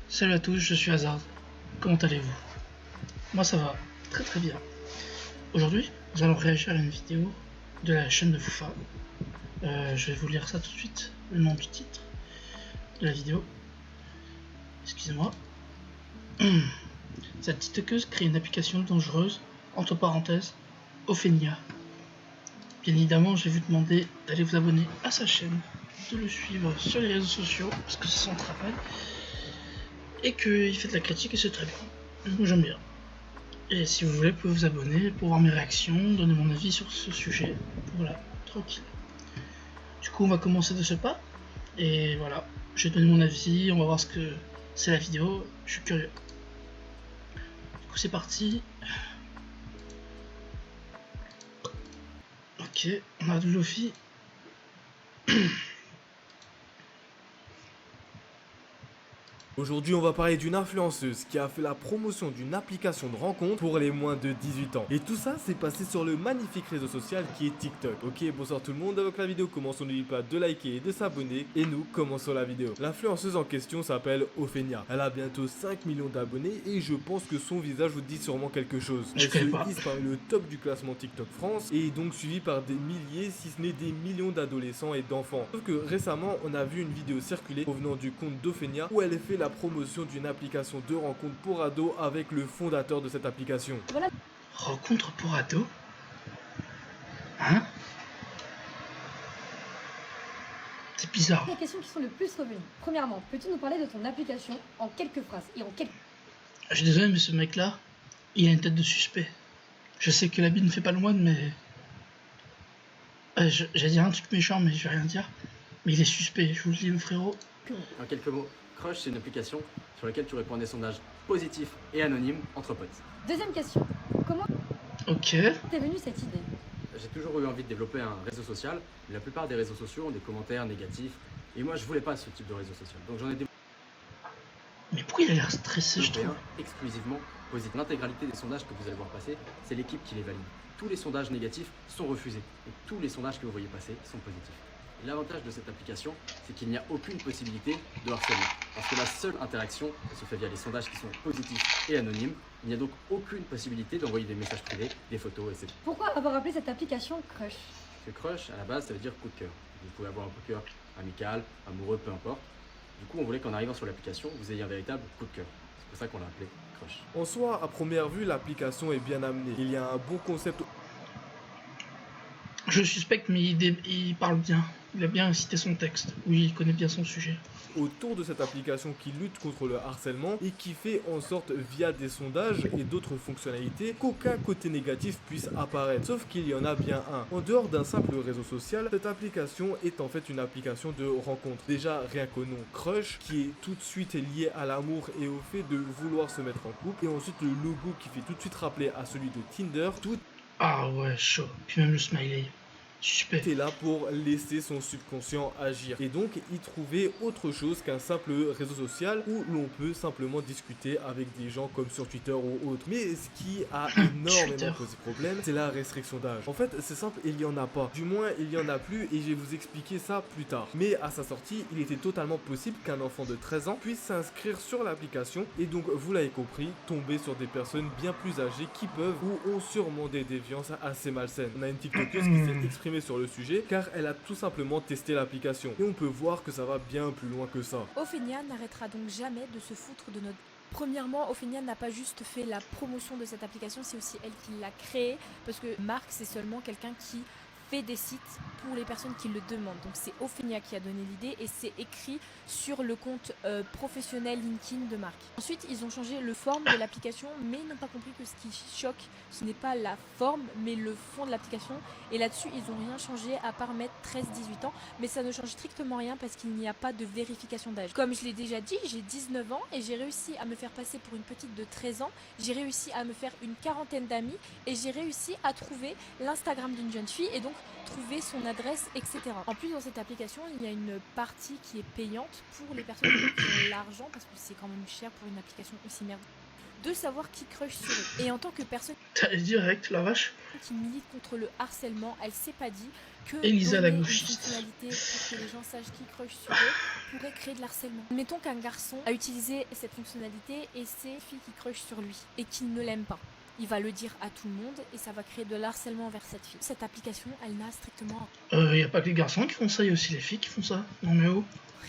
Salut à tous, je suis Hazard. Comment allez-vous? Moi ça va, très très bien. Aujourd'hui, nous allons réagir à une vidéo de la chaîne de Foufa. Je vais vous lire ça tout de suite, le nom du titre de la vidéo. Excusez-moi. Cette TikTokeuse crée une application dangereuse, entre parenthèses, Ophenia. Bien évidemment, je vais vous demander d'aller vous abonner à sa chaîne, de le suivre sur les réseaux sociaux, parce que c'est son travail, et qu'il fait de la critique et c'est très bien. Moi j'aime bien. Et si vous voulez, vous pouvez vous abonner pour voir mes réactions, donner mon avis sur ce sujet. Voilà, tranquille. Du coup, on va commencer de ce pas. Et voilà, j'ai donné mon avis, on va voir ce que c'est la vidéo. Je suis curieux. Du coup, c'est parti. Ok, on a de Luffy. Aujourd'hui, on va parler d'une influenceuse qui a fait la promotion d'une application de rencontre pour les moins de 18 ans. Et tout ça, s'est passé sur le magnifique réseau social qui est TikTok. Ok, bonsoir tout le monde, avec la vidéo commence, n'oublie pas de liker et de s'abonner. Et nous, commençons la vidéo. L'influenceuse en question s'appelle Ophenia. Elle a bientôt 5 millions d'abonnés et je pense que son visage vous dit sûrement quelque chose. Elle se hisse parmi le top du classement TikTok France et est donc suivie par des milliers, si ce n'est des millions d'adolescents et d'enfants. Sauf que récemment, on a vu une vidéo circuler provenant du compte d'Ophenia où elle fait la promotion d'une application de rencontre pour ados avec le fondateur de cette application. Voilà. Rencontre pour ados? Hein? C'est bizarre. Les questions qui sont le plus revenues. Premièrement, peux-tu nous parler de ton application en quelques phrases et en quelques... Je suis désolé, mais ce mec-là, il a une tête de suspect. Je sais que la bille ne fait pas le moine, mais... J'allais dire un truc méchant, mais je vais rien dire. Mais il est suspect, je vous le dis, le frérot. En quelques mots, Crush, c'est une application sur laquelle tu réponds à des sondages positifs et anonymes entre potes. Deuxième question. Comment Ok. t'es venue cette idée? J'ai toujours eu envie de développer un réseau social, mais la plupart des réseaux sociaux ont des commentaires négatifs, et moi je voulais pas ce type de réseau social. Donc j'en ai développé Mais pourquoi il a l'air stressé, je trouve? un exclusivement positif. L'intégralité des sondages que vous allez voir passer, c'est l'équipe qui les valide. Tous les sondages négatifs sont refusés, et tous les sondages que vous voyez passer sont positifs. Et l'avantage de cette application, c'est qu'il n'y a aucune possibilité de harcèlement. Parce que la seule interaction se fait via les sondages qui sont positifs et anonymes. Il n'y a donc aucune possibilité d'envoyer des messages privés, des photos, etc. Pourquoi avoir appelé cette application Crush? Parce que Crush, à la base, ça veut dire coup de cœur. Vous pouvez avoir un coup de cœur amical, amoureux, peu importe. Du coup, on voulait qu'en arrivant sur l'application, vous ayez un véritable coup de cœur. C'est pour ça qu'on l'a appelé Crush. En soi, à première vue, l'application est bien amenée. Il y a un bon concept. Je suspecte, mais il parle bien. Il a bien cité son texte. Oui, il connaît bien son sujet. Autour de cette application qui lutte contre le harcèlement et qui fait en sorte via des sondages et d'autres fonctionnalités qu'aucun côté négatif puisse apparaître, sauf qu'il y en a bien un. En dehors d'un simple réseau social, cette application est en fait une application de rencontre. Déjà rien qu'au nom Crush qui est tout de suite lié à l'amour et au fait de vouloir se mettre en couple, et ensuite le logo qui fait tout de suite rappeler à celui de Tinder, tout Ah ouais, chaud. Puis même le smiley. Suspect. est là pour laisser son subconscient agir et donc y trouver autre chose qu'un simple réseau social où l'on peut simplement discuter avec des gens comme sur Twitter ou autre. Mais ce qui a énormément posé problème, c'est la restriction d'âge. En fait, c'est simple, il y en a pas. Du moins, il y en a plus et je vais vous expliquer ça plus tard. Mais à sa sortie, il était totalement possible qu'un enfant de 13 ans puisse s'inscrire sur l'application et donc, vous l'avez compris, tomber sur des personnes bien plus âgées qui peuvent ou ont sûrement des déviances assez malsaines. On a une TikTokeuse qui s'est exprimée sur le sujet car elle a tout simplement testé l'application et on peut voir que ça va bien plus loin que ça. Ophenia n'arrêtera donc jamais de se foutre de notre... Premièrement, Ophenia n'a pas juste fait la promotion de cette application, c'est aussi elle qui l'a créée, parce que Marc, c'est seulement quelqu'un qui fait des sites pour les personnes qui le demandent. Donc c'est Ophenia qui a donné l'idée et c'est écrit sur le compte professionnel LinkedIn de Marc. Ensuite, ils ont changé le forme de l'application, mais ils n'ont pas compris que ce qui choque, ce n'est pas la forme, mais le fond de l'application. Et là-dessus, ils n'ont rien changé à part mettre 13-18 ans, mais ça ne change strictement rien parce qu'il n'y a pas de vérification d'âge. Comme je l'ai déjà dit, j'ai 19 ans et j'ai réussi à me faire passer pour une petite de 13 ans. J'ai réussi à me faire une quarantaine d'amis et j'ai réussi à trouver l'Instagram d'une jeune fille et donc trouver son adresse, etc. En plus, dans cette application, il y a une partie qui est payante pour les personnes qui ont l'argent parce que c'est quand même cher pour une application aussi merde. de savoir qui crush sur eux. Et en tant que personne T'as direct, la vache. qui milite contre le harcèlement, elle s'est pas dit que Elisa la donner une gauchiste. fonctionnalité pour que les gens sachent qui crush sur eux pourrait créer de l'harcèlement. Mettons qu'un garçon a utilisé cette fonctionnalité et c'est une fille qui crush sur lui et qu'il ne l'aime pas. Il va le dire à tout le monde et ça va créer de l'harcèlement vers cette fille. Cette application, elle n'a strictement Y a pas que les garçons qui font ça, y a aussi les filles qui font ça. Non mais oh.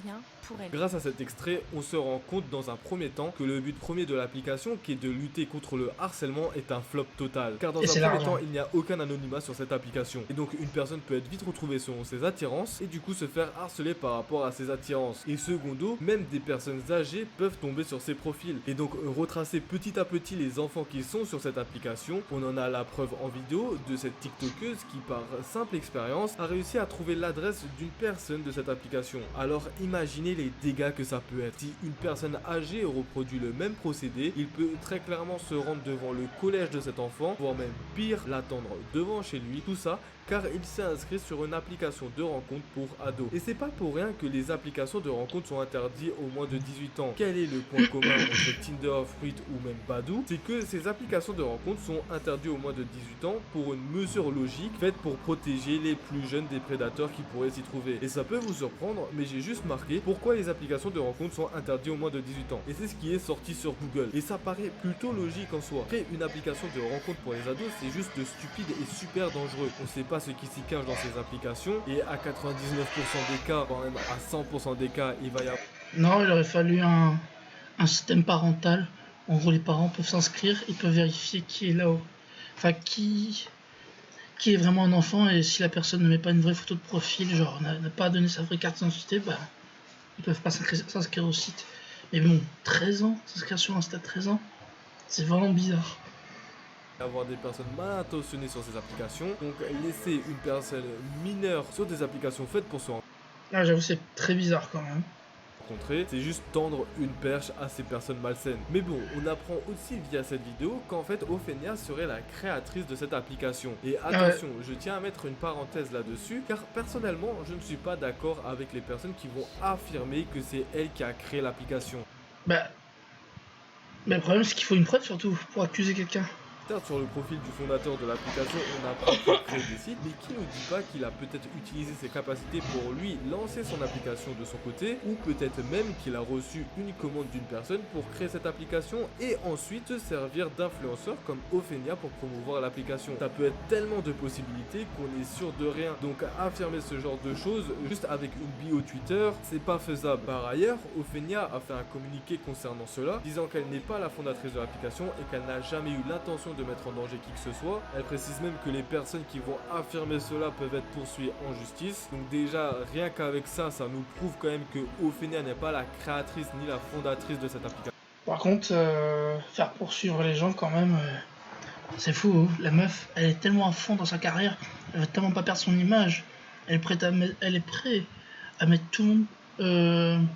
rien pour elle. Grâce à cet extrait, on se rend compte dans un premier temps que le but premier de l'application, qui est de lutter contre le harcèlement, est un flop total. Car dans Et un c'est premier l'argent. temps, il n'y a aucun anonymat sur cette application. Et donc une personne peut être vite retrouvée selon ses attirances et du coup se faire harceler par rapport à ses attirances. Et secondo, même des personnes âgées peuvent tomber sur ces profils. Et donc retracer petit à petit les enfants qui sont sur cette application. On en a la preuve en vidéo de cette TikTokeuse qui par simple expérience a réussi à trouver l'adresse d'une personne de cette application. Alors imaginez les dégâts que ça peut être. Si une personne âgée reproduit le même procédé, il peut très clairement se rendre devant le collège de cet enfant, voire même pire, l'attendre devant chez lui. Tout ça car il s'est inscrit sur une application de rencontre pour ados. Et c'est pas pour rien que les applications de rencontre sont interdites aux moins de 18 ans. Quel est le point commun entre Tinder, Fruit ou même Badoo? C'est que ces applications de rencontre sont interdites aux moins de 18 ans pour une mesure logique faite pour protéger les plus jeunes des prédateurs qui pourraient s'y trouver. Et ça peut vous surprendre, mais j'ai juste marqué pourquoi les applications de rencontre sont interdites aux moins de 18 ans. Et c'est ce qui est sorti sur Google. Et ça paraît plutôt logique en soi. Créer une application de rencontre pour les ados, c'est juste stupide et super dangereux. On sait pas ce qui s'y cache dans ces applications et à 99% des cas, voire même à 100% des cas, il va y avoir Non, il aurait fallu un système parental. En gros, les parents peuvent s'inscrire, ils peuvent vérifier qui est là-haut. Enfin, qui est vraiment un enfant, et si la personne ne met pas une vraie photo de profil, genre n'a pas donné sa vraie carte d'identité, bah, ils peuvent pas s'inscrire au site. Mais bon, 13 ans, s'inscrire sur un stade 13 ans, c'est vraiment bizarre. des personnes mal intentionnées sur ces applications. Donc laisser une personne mineure sur des applications faites pour se Ah, j'avoue, c'est très bizarre quand même. rencontrer, c'est juste tendre une perche à ces personnes malsaines. Mais bon, on apprend aussi via cette vidéo qu'en fait Ophenia serait la créatrice de cette application. Et attention, je tiens à mettre une parenthèse là-dessus, car personnellement, je ne suis pas d'accord avec les personnes qui vont affirmer que c'est elle qui a créé l'application. Bah, mais le problème, c'est qu'il faut une preuve surtout pour accuser quelqu'un. Certes, sur le profil du fondateur de l'application, on apprend qu'il crée des sites, mais qui ne dit pas qu'il a peut-être utilisé ses capacités pour lui lancer son application de son côté, ou peut-être même qu'il a reçu une commande d'une personne pour créer cette application et ensuite se servir d'influenceurs comme Ophenia pour promouvoir l'application. Ça peut être tellement de possibilités qu'on est sûr de rien. Donc affirmer ce genre de choses juste avec une bio Twitter, c'est pas faisable. Par ailleurs, Ophenia a fait un communiqué concernant cela, disant qu'elle n'est pas la fondatrice de l'application et qu'elle n'a jamais eu l'intention de mettre en danger qui que ce soit. Elle précise même que les personnes qui vont affirmer cela peuvent être poursuivies en justice. Donc déjà, rien qu'avec ça, ça nous prouve quand même que Ophenia n'est pas la créatrice ni la fondatrice de cette application. Par contre, faire poursuivre les gens quand même, c'est fou. Hein. La meuf, elle est tellement à fond dans sa carrière, elle veut tellement pas perdre son image. Elle est prête à mettre tout le monde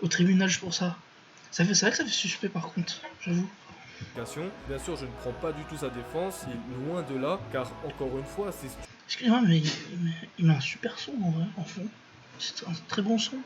au tribunal pour ça. C'est vrai que ça fait suspect par contre, j'avoue. Bien sûr, je ne prends pas du tout sa défense, et loin de là, car encore une fois, c'est Excusez-moi, mais il met un super son en vrai, en fond. C'est un très bon son.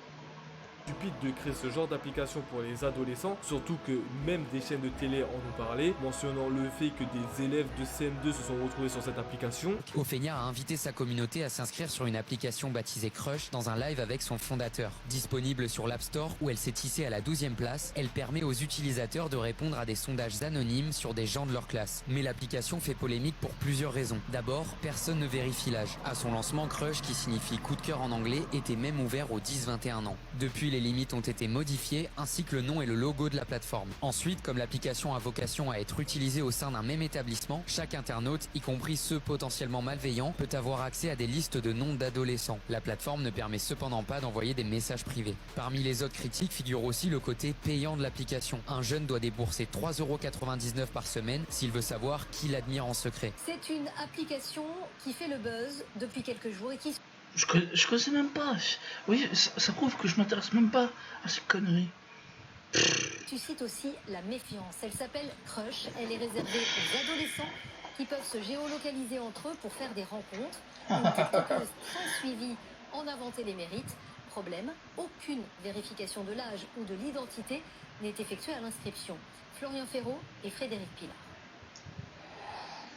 stupide de créer ce genre d'application pour les adolescents, surtout que même des chaînes de télé en ont parlé, mentionnant le fait que des élèves de CM2 se sont retrouvés sur cette application. Ophenia a invité sa communauté à s'inscrire sur une application baptisée Crush dans un live avec son fondateur. Disponible sur l'App Store où elle s'est hissée à la 12e place, elle permet aux utilisateurs de répondre à des sondages anonymes sur des gens de leur classe. Mais l'application fait polémique pour plusieurs raisons. D'abord, personne ne vérifie l'âge. À son lancement, Crush, qui signifie coup de cœur en anglais, était même ouvert aux 10-21 ans. Depuis, les limites ont été modifiées, ainsi que le nom et le logo de la plateforme. Ensuite, comme l'application a vocation à être utilisée au sein d'un même établissement, chaque internaute, y compris ceux potentiellement malveillants, peut avoir accès à des listes de noms d'adolescents. La plateforme ne permet cependant pas d'envoyer des messages privés. Parmi les autres critiques figure aussi le côté payant de l'application. Un jeune doit débourser 3,99 € par semaine s'il veut savoir qui l'admire en secret. C'est une application qui fait le buzz depuis quelques jours et qui... Je connaissais même pas. Oui, ça prouve que je m'intéresse même pas à ces conneries. suscite aussi la méfiance. Elle s'appelle Crush. Elle est réservée aux adolescents qui peuvent se géolocaliser entre eux pour faire des rencontres. Une tiktokeuse très suivie en a vanté les mérites. Problème, aucune vérification de l'âge ou de l'identité n'est effectuée à l'inscription. Florian Ferraud et Frédéric Pilat.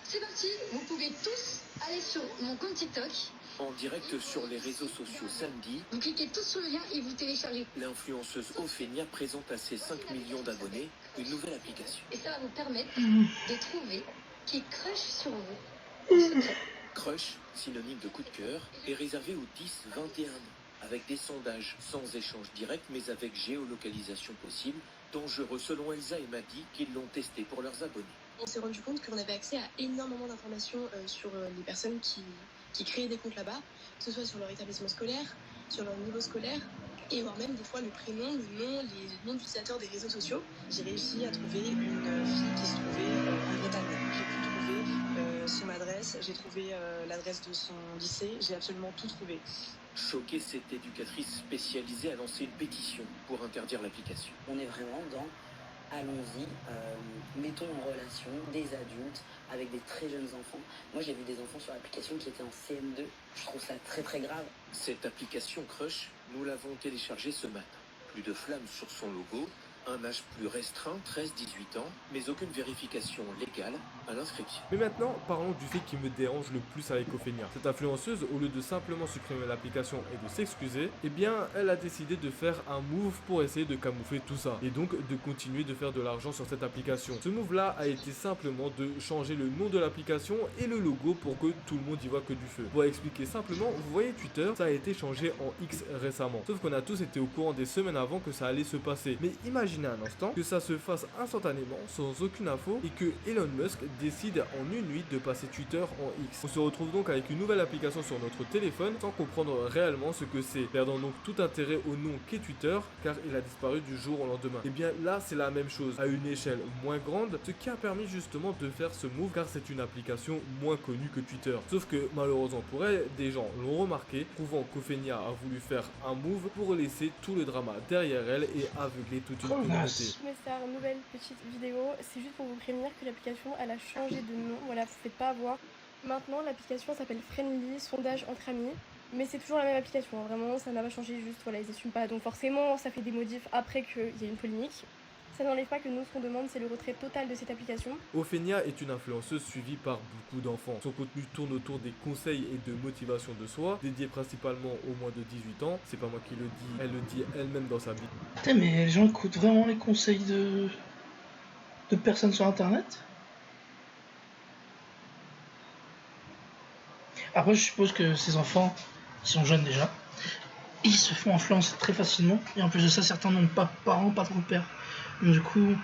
C'est parti, vous pouvez tous aller sur mon compte TikTok. En direct sur les réseaux sociaux samedi, Vous cliquez tous sur le lien et vous téléchargez. l'influenceuse Ophénia présente à ses 5 millions d'abonnés une nouvelle application. Et ça va vous permettre de trouver qui crush sur vous. En secret. Crush, synonyme de coup de cœur, est réservé aux 10-21 ans, avec des sondages sans échange direct mais avec géolocalisation possible, dangereux selon Elsa et Maddy qui l'ont testé pour leurs abonnés. On s'est rendu compte qu'on avait accès à énormément d'informations sur les personnes qui créaient des comptes là-bas, que ce soit sur leur établissement scolaire, sur leur niveau scolaire, et voire même des fois le prénom, le nom, les noms d'utilisateurs des réseaux sociaux. J'ai réussi à trouver une fille qui se trouvait en Bretagne. J'ai pu trouver son adresse, j'ai trouvé l'adresse de son lycée, j'ai absolument tout trouvé. Choquée, cette éducatrice spécialisée a lancé une pétition pour interdire l'application. On est vraiment dans allons-y, mettons en relation des adultes avec des très jeunes enfants. Moi j'ai vu des enfants sur l'application qui étaient en CM2, je trouve ça très très grave. Cette application Crush, nous l'avons téléchargée ce matin. Plus de flammes sur son logo, un âge plus restreint, 13-18 ans, mais aucune vérification légale à l'inscription. Mais maintenant, parlons du fait qui me dérange le plus avec Ophénia. Cette influenceuse, au lieu de simplement supprimer l'application et de s'excuser, eh bien, elle a décidé de faire un move pour essayer de camoufler tout ça, et donc de continuer de faire de l'argent sur cette application. Ce move-là a été simplement de changer le nom de l'application et le logo pour que tout le monde y voit que du feu. Pour expliquer simplement, vous voyez Twitter, ça a été changé en X récemment. Sauf qu'on a tous été au courant des semaines avant que ça allait se passer. Mais imaginez un instant que ça se fasse instantanément, sans aucune info, et que Elon Musk décide en une nuit de passer Twitter en X. On se retrouve donc avec une nouvelle application sur notre téléphone sans comprendre réellement ce que c'est, perdant donc tout intérêt au nom qu'est Twitter car il a disparu du jour au lendemain. Et bien là c'est la même chose, à une échelle moins grande, ce qui a permis justement de faire ce move car c'est une application moins connue que Twitter. Sauf que malheureusement pour elle, des gens l'ont remarqué, prouvant qu'Ophénia a voulu faire un move pour laisser tout le drama derrière elle et aveugler toute une communauté. Mais c'est une nouvelle petite vidéo, c'est juste pour vous prévenir que l'application elle a changé de nom, voilà, vous faites pas avoir. Maintenant l'application s'appelle Friendly, sondage entre amis, mais c'est toujours la même application, hein. Vraiment ça n'a pas changé, juste voilà, ils n'assument pas, donc forcément ça fait des modifs après qu'il y ait une polémique. Ça n'enlève pas que nous, ce qu'on demande, c'est le retrait total de cette application. Ophénia est une influenceuse suivie par beaucoup d'enfants. Son contenu tourne autour des conseils et de motivation de soi, dédié principalement aux moins de 18 ans. C'est pas moi qui le dis, elle le dit elle-même dans sa vie. Putain, mais les gens écoutent vraiment les conseils de personnes sur internet? Après, je suppose que ces enfants, qui sont jeunes déjà, ils se font influencer très facilement. Et en plus de ça, certains n'ont pas de parents, pas trop de pères. Donc du coup,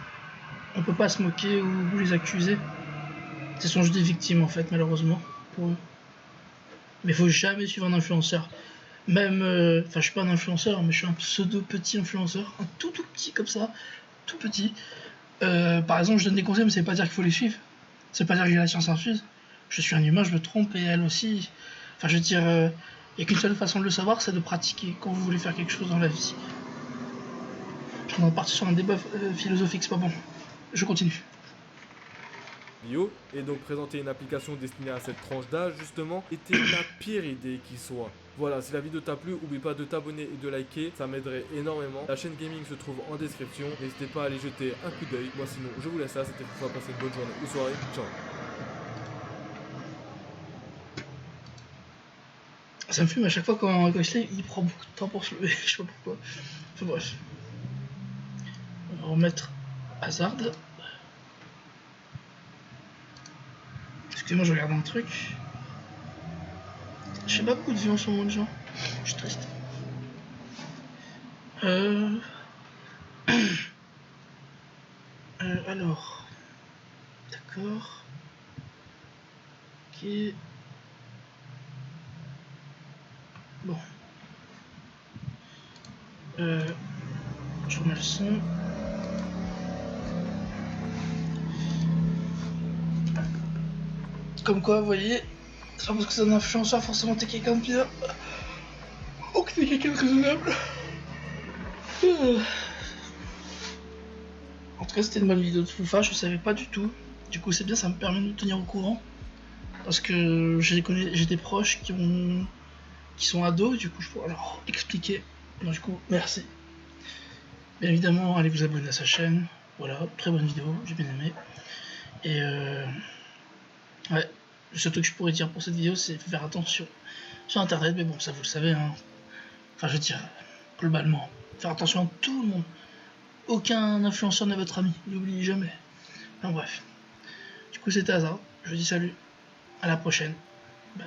on peut pas se moquer ou les accuser. Ce sont juste des victimes en fait, malheureusement, pour eux. Mais faut jamais suivre un influenceur. Même, enfin je suis pas un influenceur, mais je suis un pseudo petit influenceur, un tout petit comme ça, tout petit. Par exemple, je donne des conseils, mais ça veut pas dire qu'il faut les suivre. Ça veut pas dire que j'ai la science infuse. Je suis un humain, je me trompe et elle aussi. Enfin je veux dire, il n'y a qu'une seule façon de le savoir, c'est de pratiquer quand vous voulez faire quelque chose dans la vie. On est parti sur un débat philosophique, c'est pas bon. Je continue. Bio, et donc présenter une application destinée à cette tranche d'âge justement était la pire idée qui soit. Voilà, si la vidéo t'a plu, oublie pas de t'abonner et de liker, ça m'aiderait énormément. La chaîne gaming se trouve en description, n'hésitez pas à aller jeter un coup d'œil. Moi sinon, je vous laisse là, c'était pour passer une bonne journée ou soirée. Ciao. Ça me fume à chaque fois quand il se lève, il prend beaucoup de temps pour se lever, je sais pas pourquoi. Enfin bref. On va remettre Hazard. Excusez-moi, je regarde un truc. J'ai pas beaucoup de vues en ce moment de gens. Je suis triste. Alors. D'accord. Ok. Bon. Je remets le son. Comme quoi, vous voyez, c'est pas parce que c'est un influenceur forcément t'es quelqu'un de bien. Ou que t'es quelqu'un de raisonnable. En tout cas, c'était une bonne vidéo de Foufa, je savais pas du tout. Du coup, c'est bien, ça me permet de me tenir au courant. Parce que j'ai des proches qui sont ados, du coup, je pourrais leur expliquer Donc du coup, merci. Bien évidemment, allez vous abonner à sa chaîne. Voilà, très bonne vidéo, j'ai bien aimé. Et ouais, le seul truc que je pourrais dire pour cette vidéo, c'est faire attention sur internet, mais bon, ça vous le savez, hein. Enfin, je veux dire, globalement, faire attention à tout le monde. Aucun influenceur n'est votre ami, n'oubliez jamais. Enfin bref. Du coup, c'était Hazard, je vous dis salut, à la prochaine, bye.